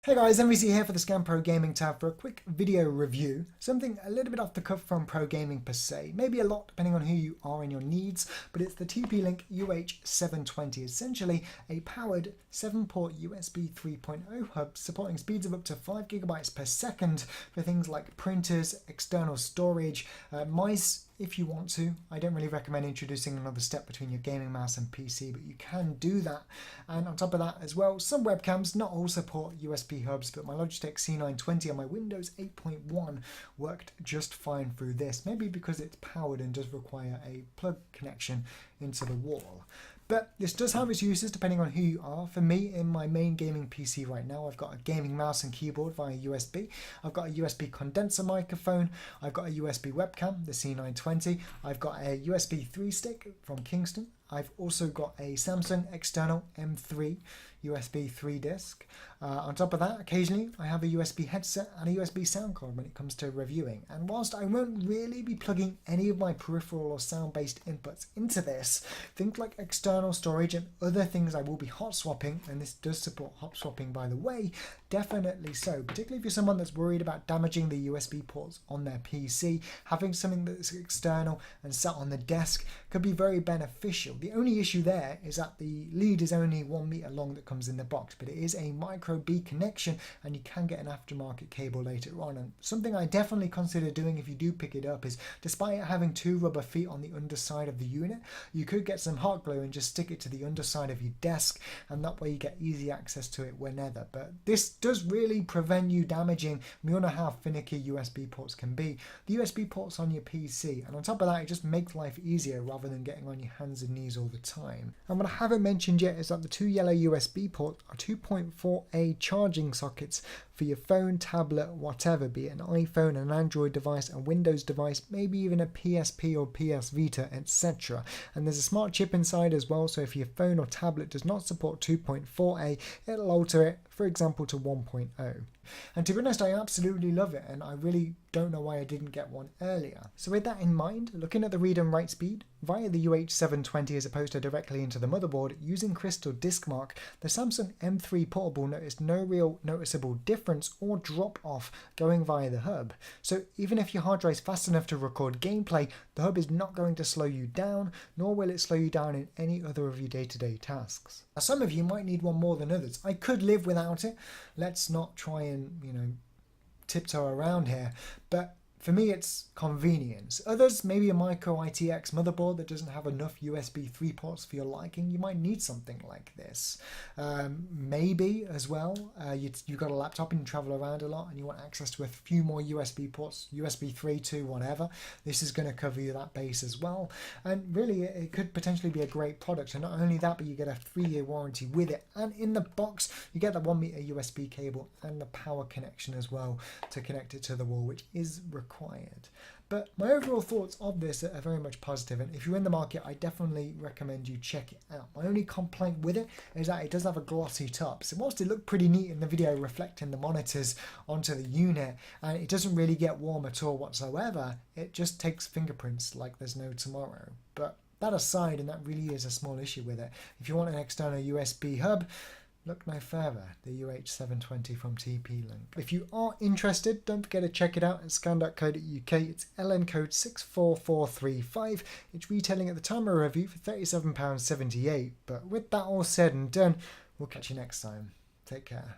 Hey guys, MVC here for the Scan Pro Gaming tab for a quick video review. Something a little bit off the cuff from Pro Gaming per se. Maybe a lot depending on who you are and your needs, but it's the TP-Link UH720. Essentially a powered 7-port USB 3.0 hub supporting speeds of up to 5 gigabytes per second for things like printers, external storage, mice, if you want to. I don't really recommend introducing another step between your gaming mouse and PC, but you can do that. And on top of that as well, some webcams not all support USB hubs, but my Logitech C920 on my Windows 8.1 worked just fine through this. Maybe because it's powered and does require a plug connection into the wall. But this does have its uses depending on who you are. For me, in my main gaming PC right now, I've got a gaming mouse and keyboard via USB. I've got a USB condenser microphone. I've got a USB webcam, the C920. I've got a USB 3 stick from Kingston. I've also got a Samsung external M3 USB 3 disc. On top of that, occasionally I have a USB headset and a USB sound card when it comes to reviewing. And whilst I won't really be plugging any of my peripheral or sound-based inputs into this, things like external storage and other things I will be hot swapping, and this does support hot swapping by the way, definitely so. Particularly if you're someone that's worried about damaging the USB ports on their PC, having something that's external and sat on the desk could be very beneficial. The only issue there is that the lead is only 1 meter long that comes in the box, but it is a micro B connection and you can get an aftermarket cable later on. And something I definitely consider doing if you do pick it up is, despite it having 2 rubber feet on the underside of the unit, you could get some hot glue and just stick it to the underside of your desk, and that way you get easy access to it whenever. But this does really prevent you damaging. We all know how finicky USB ports can be. The USB ports on your PC, and on top of that, it just makes life easier rather than getting on your hands and knees all the time. And what I haven't mentioned yet is that the 2 yellow USB ports are 2.4A charging sockets for your phone, tablet, whatever, be it an iPhone, an Android device, a Windows device, maybe even a PSP or PS Vita, etc. And there's a smart chip inside as well, so if your phone or tablet does not support 2.4A, it'll alter it, for example, to 1.0. And to be honest, I absolutely love it, and I really don't know why I didn't get one earlier. So with that in mind, looking at the read and write speed via the UH720 as opposed to directly into the motherboard using Crystal Diskmark, the Samsung M3 Portable noticed no real noticeable difference or drop off going via the hub. So even if your hard drive is fast enough to record gameplay, the hub is not going to slow you down, nor will it slow you down in any other of your day-to-day tasks. Now, some of you might need one more than others. I could live without it. Let's not try and, tiptoe around here, but for me it's convenience. Others, maybe a Micro ITX motherboard that doesn't have enough USB 3 ports for your liking, you might need something like this. Maybe as well, you've got a laptop and you travel around a lot and you want access to a few more USB ports, USB 3, 2, whatever. This is going to cover you that base as well. And really, it could potentially be a great product. And not only that, but you get a 3-year warranty with it. And in the box, you get the 1 meter USB cable and the power connection as well to connect it to the wall, which is required. But my overall thoughts of this are very much positive, and if you're in the market, I definitely recommend you check it out. My only complaint with it is that it does have a glossy top. So whilst it looked pretty neat in the video reflecting the monitors onto the unit, and it doesn't really get warm at all whatsoever, it just takes fingerprints like there's no tomorrow. But that aside, and that really is a small issue with it, if you want an external USB hub, look no further, the UH720 from TP-Link. If you are interested, don't forget to check it out at scan.co.uk. It's LN code 64435. It's retailing at the time of review for £37.78. But with that all said and done, we'll catch you next time. Take care.